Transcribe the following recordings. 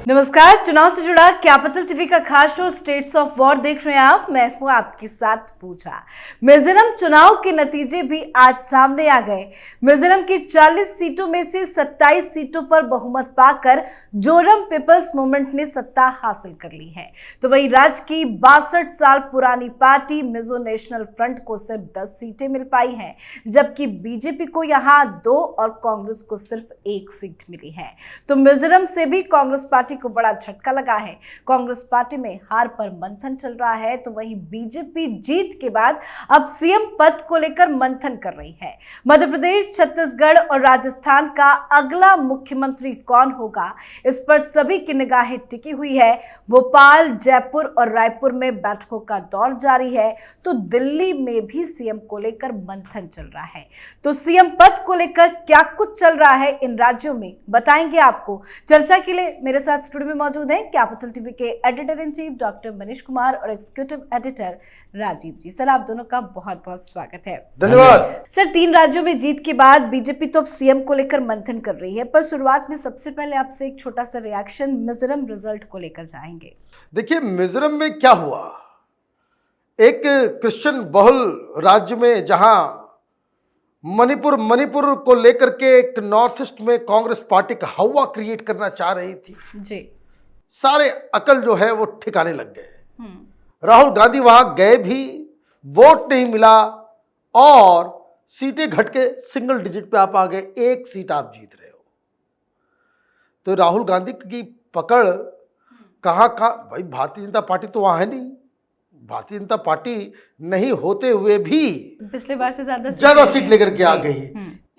नमस्कार, चुनाव से जुड़ा कैपिटल टीवी का खास शो स्टेट्स ऑफ वॉर देख रहे हैं आप। मैं हूं आपके साथ पूजा। मिजोरम चुनाव के नतीजे भी आज सामने आ गए। मिजोरम की 40 सीटों में से 27 सीटों पर बहुमत पाकर जोरम पीपल्स मूवमेंट ने सत्ता हासिल कर ली है। तो वहीं राज्य की 62 साल पुरानी पार्टी मिजो नेशनल फ्रंट को सिर्फ 10 सीटें मिल पाई हैं, जबकि बीजेपी को यहां 2 और कांग्रेस को सिर्फ 1 सीट मिली है। तो मिजोरम से भी कांग्रेस पार्टी को बड़ा झटका लगा है। कांग्रेस पार्टी में हार पर मंथन चल रहा है, तो वहीं बीजेपी जीत के बाद अब सीएम पद को लेकर मंथन कर रही है। मध्य प्रदेश, छत्तीसगढ़ और राजस्थान का अगला मुख्यमंत्री कौन होगा, इस पर सभी की निगाहें टिकी हुई है। भोपाल, जयपुर और रायपुर में बैठकों का दौर जारी है, तो दिल्ली में भी सीएम को लेकर मंथन चल रहा है। तो सीएम पद को लेकर क्या कुछ चल रहा है इन राज्यों में, बताएंगे आपको। चर्चा के लिए मेरे साथ स्टूडियो में मौजूद हैं कैपिटल टीवी के editor in chief doctor Manish Kumar और एग्जीक्यूटिव एडिटर राजीव जी। सर, आप दोनों का बहुत बहुत स्वागत है। धन्यवाद। सर, 3 राज्यों में जीत के बाद बीजेपी तो अब सीएम को लेकर मंथन कर रही है, पर शुरुआत में सबसे पहले आपसे एक छोटा सा रिएक्शन मिजोरम रिजल्ट को लेकर जाएंगे। देखिए, मिजोरम में क्या हुआ, एक क्रिश्चियन बहुल राज्य में जहां मणिपुर को लेकर के एक नॉर्थ ईस्ट में कांग्रेस पार्टी का हवा क्रिएट करना चाह रही थी जी, सारे अकल जो है वो ठिकाने लग गए। राहुल गांधी वहां गए भी, वोट नहीं मिला और सीटें घट के सिंगल डिजिट पे आप आ गए, 1 सीट आप जीत रहे हो। तो राहुल गांधी की पकड़ कहाँ भाई, भारतीय जनता पार्टी तो वहां है नहीं। भारतीय जनता पार्टी नहीं होते हुए भी पिछले बार से ज्यादा सीट लेकर के आ गई।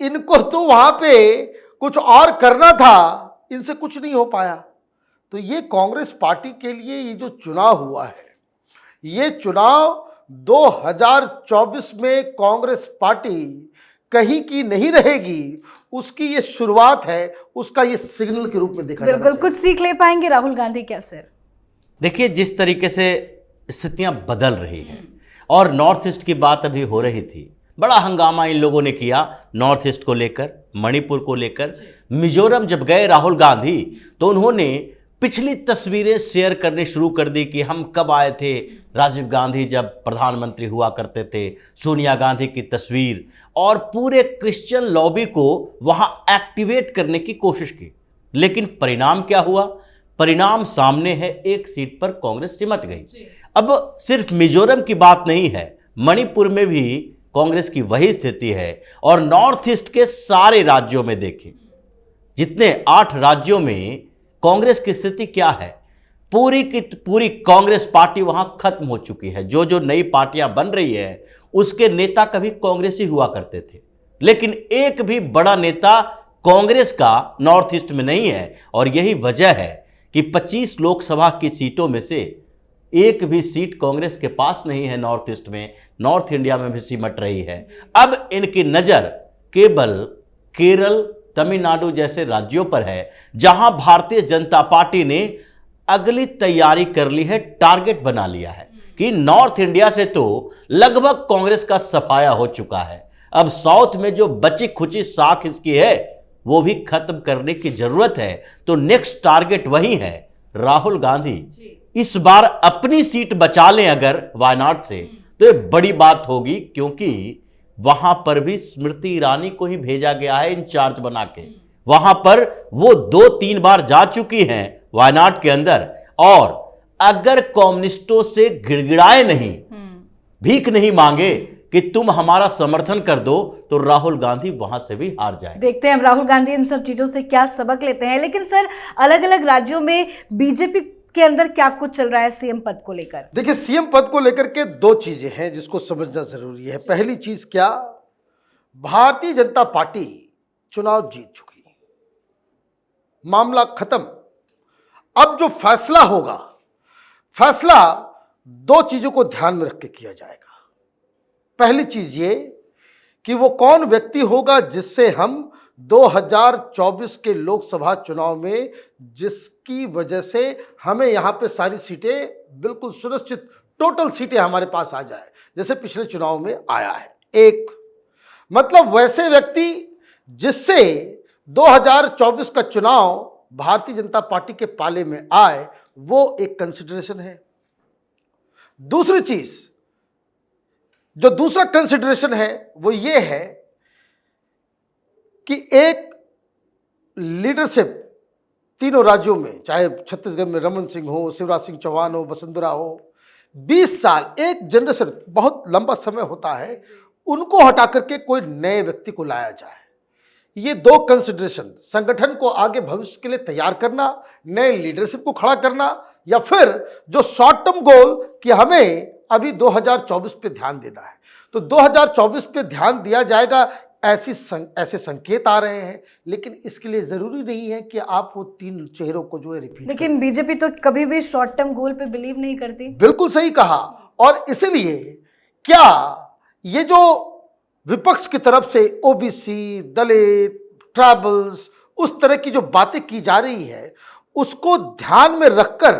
इनको तो वहां पे कुछ और करना था, इनसे कुछ नहीं हो पाया। तो ये कांग्रेस पार्टी के लिए ये जो चुनाव हुआ है, ये चुनाव 2024 में कांग्रेस पार्टी कहीं की नहीं रहेगी, उसकी ये शुरुआत है, उसका ये सिग्नल के रूप में देखा जाता है। बिल्कुल, कुछ सीख ले पाएंगे राहुल गांधी क्या सर? देखिए, जिस तरीके से स्थितियां बदल रही हैं और नॉर्थ ईस्ट की बात अभी हो रही थी, बड़ा हंगामा इन लोगों ने किया नॉर्थ ईस्ट को लेकर, मणिपुर को लेकर। मिजोरम जब गए राहुल गांधी तो उन्होंने पिछली तस्वीरें शेयर करने शुरू कर दी कि हम कब आए थे, राजीव गांधी जब प्रधानमंत्री हुआ करते थे, सोनिया गांधी की तस्वीर, और पूरे क्रिश्चियन लॉबी को वहां एक्टिवेट करने की कोशिश की। लेकिन परिणाम क्या हुआ? परिणाम सामने है, 1 सीट पर कांग्रेस सिमट गई। अब सिर्फ मिजोरम की बात नहीं है, मणिपुर में भी कांग्रेस की वही स्थिति है। और नॉर्थ ईस्ट के सारे राज्यों में देखें, जितने 8 राज्यों में कांग्रेस की स्थिति क्या है, पूरी की पूरी कांग्रेस पार्टी वहां खत्म हो चुकी है। जो जो नई पार्टियां बन रही है उसके नेता कभी कांग्रेसी हुआ करते थे, लेकिन एक भी बड़ा नेता कांग्रेस का नॉर्थ ईस्ट में नहीं है। और यही वजह है कि 25 लोकसभा की सीटों में से एक भी सीट कांग्रेस के पास नहीं है नॉर्थ ईस्ट में, नॉर्थ इंडिया में भी सिमट रही है। अब इनकी नज़र केवल केरल, तमिलनाडु जैसे राज्यों पर है, जहां भारतीय जनता पार्टी ने अगली तैयारी कर ली है, टारगेट बना लिया है कि नॉर्थ इंडिया से तो लगभग कांग्रेस का सफाया हो चुका है। अब साउथ में जो बची खुची साख इसकी है वो भी खत्म करने की जरूरत है। तो नेक्स्ट टारगेट वही है। राहुल गांधी इस बार अपनी सीट बचा लें अगर वायनाड से, तो ये बड़ी बात होगी, क्योंकि वहां पर भी स्मृति ईरानी को ही भेजा गया है इंचार्ज बना के। वहां पर वो 2-3 बार जा चुकी हैं वायनाड के अंदर, और अगर कम्युनिस्टों से गिड़गिड़ाए नहीं, भीख नहीं मांगे कि तुम हमारा समर्थन कर दो, तो राहुल गांधी वहां से भी हार जाए। देखते हैं राहुल गांधी इन सब चीजों से क्या सबक लेते हैं। लेकिन सर, अलग अलग राज्यों में बीजेपी के अंदर क्या कुछ चल रहा है सीएम पद को लेकर? देखिए, सीएम पद को लेकर के 2 चीजें हैं जिसको समझना जरूरी है। पहली चीज क्या, भारतीय जनता पार्टी चुनाव जीत चुकी, मामला खत्म। अब जो फैसला होगा, फैसला 2 चीजों को ध्यान में रख के किया जाएगा। पहली चीज ये कि वो कौन व्यक्ति होगा जिससे हम 2024 के लोकसभा चुनाव में, जिसकी वजह से हमें यहां पे सारी सीटें बिल्कुल सुनिश्चित, टोटल सीटें हमारे पास आ जाए, जैसे पिछले चुनाव में आया है। एक मतलब वैसे व्यक्ति जिससे 2024 का चुनाव भारतीय जनता पार्टी के पाले में आए, वो एक कंसिडरेशन है। दूसरी चीज, जो दूसरा कंसिडरेशन है वो ये है कि एक लीडरशिप तीनों राज्यों में, चाहे छत्तीसगढ़ में रमन सिंह हो, शिवराज सिंह चौहान हो, वसुंधरा हो, 20 साल, एक जनरेशन बहुत लंबा समय होता है, उनको हटा करके कोई नए व्यक्ति को लाया जाए। ये दो कंसिडरेशन, संगठन को आगे भविष्य के लिए तैयार करना, नए लीडरशिप को खड़ा करना, या फिर जो शॉर्ट टर्म गोल कि हमें अभी 2024 पे ध्यान देना है, तो 2024 पे ध्यान दिया जाएगा, ऐसे संकेत आ रहे हैं। लेकिन इसके लिए जरूरी नहीं है कि आप वो तीन चेहरों को जो है रिपीट। लेकिन बीजेपी तो कभी भी शॉर्ट टर्म गोल पे बिलीव नहीं करती। बिल्कुल सही कहा। और इसलिए क्या ये जो विपक्ष की तरफ से ओबीसी, दलित, ट्राइबल्स, उस तरह की जो बातें की जा रही है, उसको ध्यान में रखकर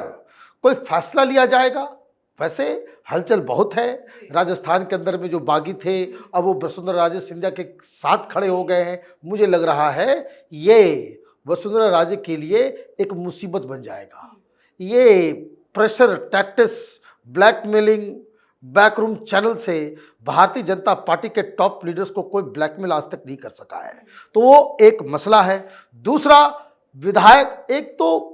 कोई फैसला लिया जाएगा? वैसे हलचल बहुत है। राजस्थान के अंदर में जो बागी थे, अब वो वसुंधरा राजे सिंधिया के साथ खड़े हो गए हैं। मुझे लग रहा है ये वसुंधरा राजे के लिए एक मुसीबत बन जाएगा। ये pressure tactics, blackmailing, backroom channel से भारतीय जनता पार्टी के टॉप लीडर्स को कोई ब्लैकमेल आज तक नहीं कर सका है, तो वो एक मसला है। दूसरा, विधायक एक तो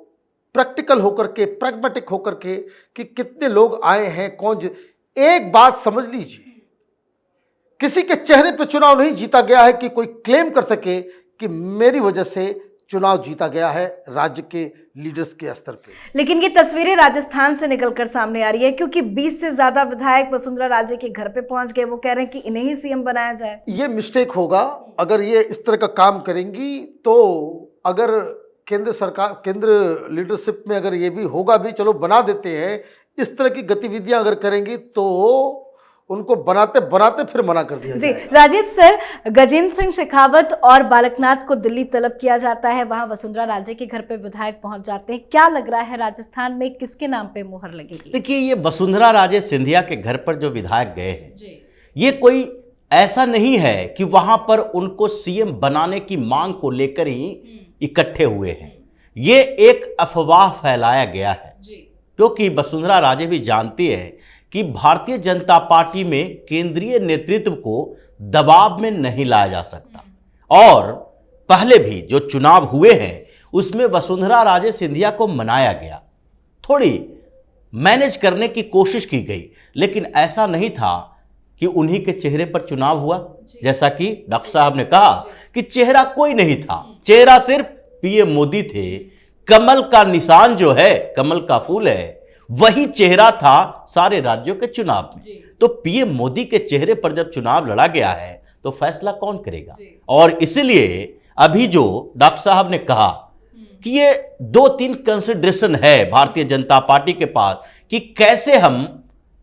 प्रैक्टिकल होकर के, प्रैग्मेटिक होकर के कि कितने लोग आए हैं, कौन। एक बात समझ लीजिए, किसी के चेहरे पे चुनाव नहीं जीता गया है कि कोई क्लेम कर सके कि मेरी वजह से चुनाव जीता गया है राज्य के लीडर्स के स्तर पे। लेकिन ये तस्वीरें राजस्थान से निकलकर सामने आ रही है, क्योंकि 20 से ज्यादा विधायक वसुंधरा राजे के घर पे पहुंच गए। वो कह रहे हैं कि इन्हें ही सीएम बनाया जाए। ये मिस्टेक होगा अगर ये इस तरह का काम करेंगी। तो अगर केंद्र सरकार, केंद्र लीडरशिप में अगर ये भी होगा भी, चलो बना देते हैं, इस तरह की गतिविधियां अगर करेंगी तो उनको बनाते बनाते फिर मना कर दिया जाएगा। राजीव सर, गजेंद्र सिंह शेखावत और बालकनाथ को दिल्ली तलब किया जाता है, वहां वसुंधरा राजे के घर पे विधायक पहुंच जाते हैं। क्या लग रहा है राजस्थान में किसके नाम पे मुहर लगेगी? देखिए, ये वसुंधरा राजे सिंधिया के घर पर जो विधायक गए हैं, ये कोई ऐसा नहीं है कि वहां पर उनको सीएम बनाने की मांग को लेकर ही इकट्ठे हुए हैं। ये एक अफवाह फैलाया गया है, क्योंकि वसुंधरा राजे भी जानती है कि भारतीय जनता पार्टी में केंद्रीय नेतृत्व को दबाव में नहीं लाया जा सकता। और पहले भी जो चुनाव हुए हैं उसमें वसुंधरा राजे सिंधिया को मनाया गया, थोड़ी मैनेज करने की कोशिश की गई, लेकिन ऐसा नहीं था कि उन्हीं के चेहरे पर चुनाव हुआ। जैसा कि डॉक्टर साहब ने कहा कि चेहरा कोई नहीं था, चेहरा सिर्फ पीएम मोदी थे। कमल का निशान जो है, कमल का फूल है, वही चेहरा था सारे राज्यों के चुनाव में। तो पीएम मोदी के चेहरे पर जब चुनाव लड़ा गया है तो फैसला कौन करेगा? और इसलिए अभी जो डॉक्टर साहब ने कहा कि ये 2-3 कंसिडरेशन है भारतीय जनता पार्टी के पास कि कैसे हम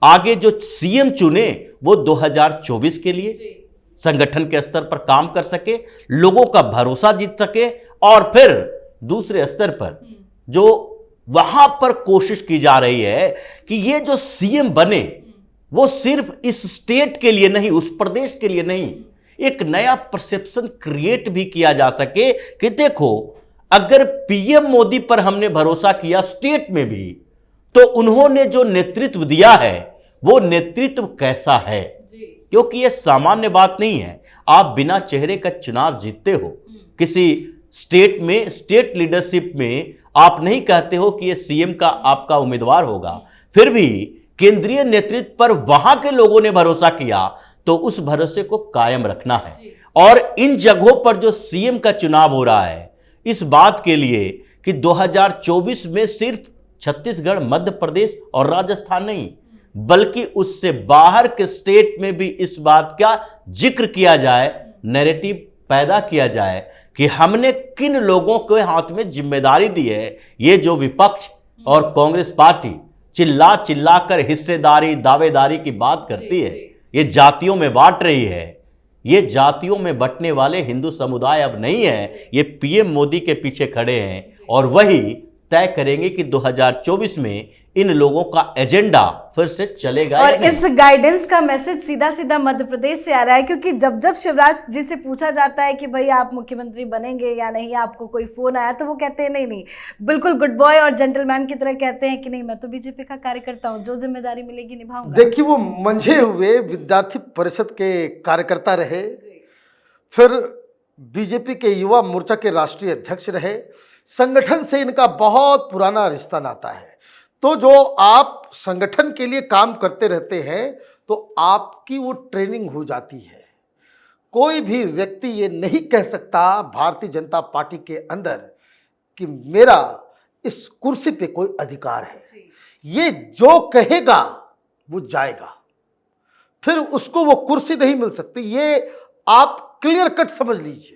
आगे जो सीएम चुने वो 2024 के लिए संगठन के स्तर पर काम कर सके, लोगों का भरोसा जीत सके, और फिर दूसरे स्तर पर जो वहां पर कोशिश की जा रही है कि ये जो सीएम बने वो सिर्फ इस स्टेट के लिए नहीं, उस प्रदेश के लिए नहीं, एक नया परसेप्शन क्रिएट भी किया जा सके कि देखो, अगर पीएम मोदी पर हमने भरोसा किया स्टेट में भी, तो उन्होंने जो नेतृत्व दिया है वो नेतृत्व कैसा है। क्योंकि ये सामान्य बात नहीं है, आप बिना चेहरे का चुनाव जीतते हो। किसी स्टेट में, स्टेट लीडरशिप में आप नहीं कहते हो कि ये सीएम का आपका उम्मीदवार होगा, फिर भी केंद्रीय नेतृत्व पर वहां के लोगों ने भरोसा किया तो उस भरोसे को कायम रखना है। और इन जगहों पर जो सीएम का चुनाव हो रहा है, इस बात के लिए कि 2024 में सिर्फ छत्तीसगढ़, मध्य प्रदेश और राजस्थान नहीं, बल्कि उससे बाहर के स्टेट में भी इस बात का जिक्र किया जाए, नैरेटिव पैदा किया जाए कि हमने किन लोगों के हाथ में जिम्मेदारी दी है। ये जो विपक्ष और कांग्रेस पार्टी चिल्ला चिल्ला कर हिस्सेदारी, दावेदारी की बात करती है, ये जातियों में बांट रही है। ये जातियों में बंटने वाले हिंदू समुदाय अब नहीं है, ये पीएम मोदी के पीछे खड़े हैं और वही तय करेंगे कि 2024 में इन लोगों का एजेंडा फिर से चलेगा और या नहीं। इस गाइडेंस का मैसेज सीधा सीधा मध्य प्रदेश से आ रहा है, क्योंकि जब जब शिवराज जी से पूछा जाता है कि भाई आप मुख्यमंत्री बनेंगे या नहीं, आपको कोई फोन आया, तो वो कहते हैं नहीं नहीं, बिल्कुल गुड बॉय और जेंटलमैन की तरह कहते हैं कि नहीं, मैं तो बीजेपी का कार्यकर्ता हूँ, जो जिम्मेदारी मिलेगी निभाऊंगा। देखिए, वो मंझे हुए विद्यार्थी परिषद के कार्यकर्ता रहे, फिर बीजेपी के युवा मोर्चा के राष्ट्रीय अध्यक्ष रहे। संगठन से इनका बहुत पुराना रिश्ता नाता है। तो जो आप संगठन के लिए काम करते रहते हैं तो आपकी वो ट्रेनिंग हो जाती है। कोई भी व्यक्ति ये नहीं कह सकता भारतीय जनता पार्टी के अंदर कि मेरा इस कुर्सी पे कोई अधिकार है। ये जो कहेगा वो जाएगा, फिर उसको वो कुर्सी नहीं मिल सकती। ये आप क्लियर कट समझ लीजिए।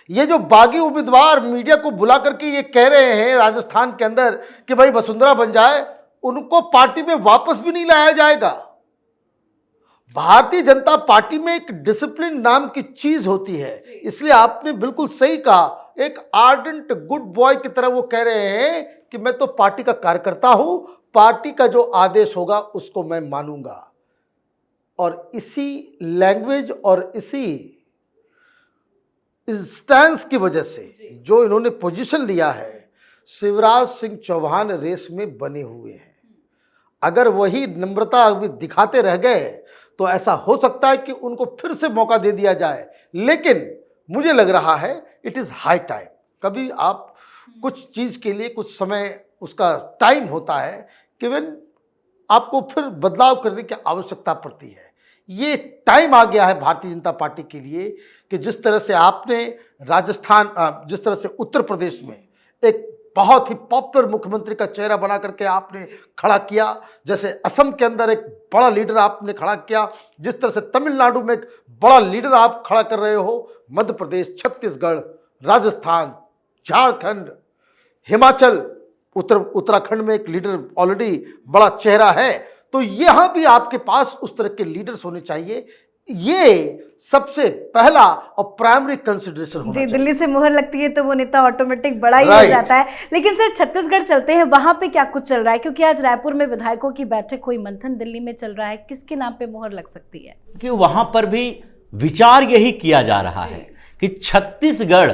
ये जो बागी उम्मीदवार मीडिया को बुला करके ये कह रहे हैं राजस्थान के अंदर कि भाई वसुंधरा बन जाए, उनको पार्टी में वापस भी नहीं लाया जाएगा। भारतीय जनता पार्टी में एक डिसिप्लिन नाम की चीज होती है। इसलिए आपने बिल्कुल सही कहा, एक आर्डेंट गुड बॉय की तरह वो कह रहे हैं कि मैं तो पार्टी का कार्यकर्ता हूं, पार्टी का जो आदेश होगा उसको मैं मानूंगा। और इसी लैंग्वेज और इसी स्टैंस की वजह से जो इन्होंने पोजीशन लिया है, शिवराज सिंह चौहान रेस में बने हुए हैं। अगर वही नम्रता अभी दिखाते रह गए तो ऐसा हो सकता है कि उनको फिर से मौका दे दिया जाए। लेकिन मुझे लग रहा है इट इज़ हाई टाइम। कभी आप कुछ चीज़ के लिए कुछ समय उसका टाइम होता है कि when आपको फिर बदलाव करने की आवश्यकता पड़ती है। ये टाइम आ गया है भारतीय जनता पार्टी के लिए कि जिस तरह से आपने राजस्थान, जिस तरह से उत्तर प्रदेश में एक बहुत ही पॉपुलर मुख्यमंत्री का चेहरा बना करके आपने खड़ा किया, जैसे असम के अंदर एक बड़ा लीडर आपने खड़ा किया, जिस तरह से तमिलनाडु में एक बड़ा लीडर आप खड़ा कर रहे हो, मध्य प्रदेश, छत्तीसगढ़, राजस्थान, झारखंड, हिमाचल, उत्तराखंड में एक लीडर ऑलरेडी बड़ा चेहरा है। तो यहाँ भी आपके पास उस तरह के लीडर्स होने चाहिए। ये सबसे पहला और प्राइमरी कंसिडरेशन होना चाहिए। दिल्ली से मुहर लगती है तो वो नेता ऑटोमेटिक बड़ा ही हो जाता है। लेकिन सर, छत्तीसगढ़ चलते हैं, वहां पे क्या कुछ चल रहा है? क्योंकि आज रायपुर में विधायकों की बैठक हुई, मंथन दिल्ली में चल रहा है, किसके नाम पे मुहर लग सकती है? कि वहां पर भी विचार यही किया जा रहा है कि छत्तीसगढ़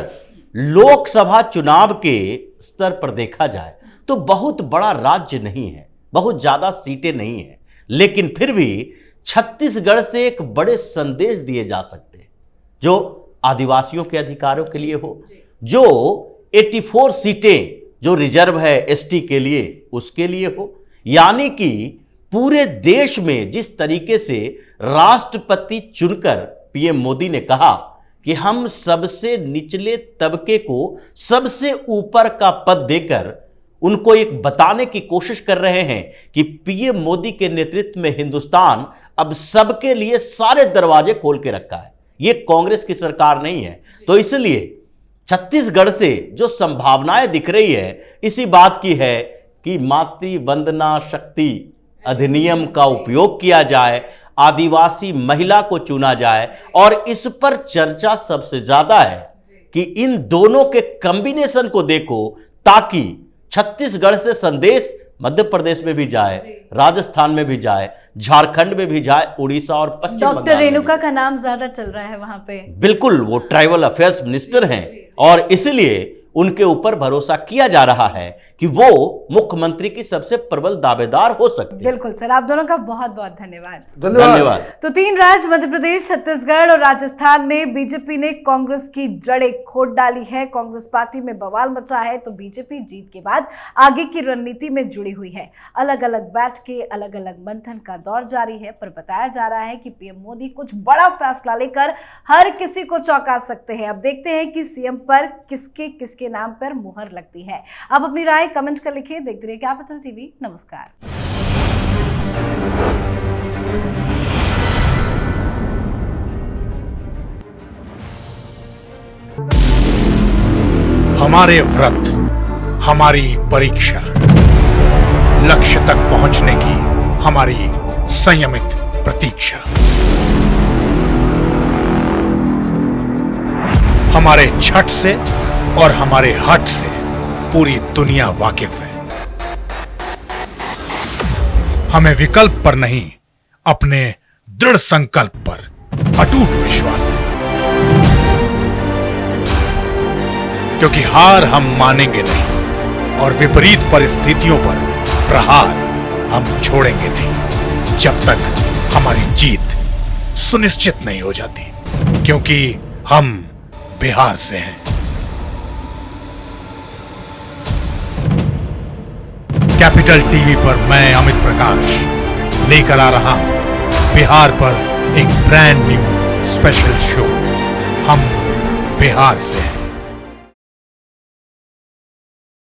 लोकसभा चुनाव के स्तर पर देखा जाए तो बहुत बड़ा राज्य नहीं है, बहुत ज्यादा सीटें नहीं है, लेकिन फिर भी छत्तीसगढ़ से एक बड़े संदेश दिए जा सकते हैं जो आदिवासियों के अधिकारों के लिए हो, जो 84 सीटें जो रिजर्व है एसटी के लिए उसके लिए हो। यानी कि पूरे देश में जिस तरीके से राष्ट्रपति चुनकर पीएम मोदी ने कहा कि हम सबसे निचले तबके को सबसे ऊपर का पद देकर उनको एक बताने की कोशिश कर रहे हैं कि पीएम मोदी के नेतृत्व में हिंदुस्तान अब सबके लिए सारे दरवाजे खोल के रखा है। ये कांग्रेस की सरकार नहीं है। तो इसलिए छत्तीसगढ़ से जो संभावनाएं दिख रही है इसी बात की है कि मातृ वंदना शक्ति अधिनियम का उपयोग किया जाए, आदिवासी महिला को चुना जाए। और इस पर चर्चा सबसे ज्यादा है कि इन दोनों के कॉम्बिनेशन को देखो ताकि छत्तीसगढ़ से संदेश मध्य प्रदेश में भी जाए, राजस्थान में भी जाए, झारखंड में भी जाए, उड़ीसा और पश्चिम बंगाल में। डॉक्टर रेणुका का नाम ज्यादा चल रहा है वहां पे। बिल्कुल, वो ट्राइबल अफेयर्स मिनिस्टर हैं और इसलिए उनके ऊपर भरोसा किया जा रहा है कि वो मुख्यमंत्री की सबसे प्रबल दावेदार हो सकते हैं। बिल्कुल सर, आप दोनों का बहुत बहुत धन्यवाद। धन्यवाद। तो 3 राज्य मध्य प्रदेश, छत्तीसगढ़ और राजस्थान में बीजेपी ने कांग्रेस की जड़ें खोद डाली है। कांग्रेस पार्टी में बवाल मचा है तो बीजेपी जीत के बाद आगे की रणनीति में जुड़ी हुई है। अलग अलग बैठकें, अलग अलग मंथन का दौर जारी है, पर बताया जा रहा है कि पीएम मोदी कुछ बड़ा फैसला लेकर हर किसी को चौंका सकते हैं। अब देखते हैं कि सीएम पर किसके नाम पर मुहर लगती है। आप अपनी राय कमेंट कर लिखिए। देखते रहिए कैपिटल टीवी। नमस्कार। हमारे व्रत, हमारी परीक्षा, लक्ष्य तक पहुंचने की हमारी संयमित प्रतीक्षा। हमारे छठ से और हमारे हट से पूरी दुनिया वाकिफ है। हमें विकल्प पर नहीं, अपने दृढ़ संकल्प पर अटूट विश्वास है, क्योंकि हार हम मानेंगे नहीं और विपरीत परिस्थितियों पर प्रहार हम छोड़ेंगे नहीं जब तक हमारी जीत सुनिश्चित नहीं हो जाती, क्योंकि हम बिहार से हैं। कैपिटल टीवी पर मैं अमित प्रकाश लेकर आ रहा हूं बिहार पर एक ब्रांड न्यू स्पेशल शो, हम बिहार से हैं।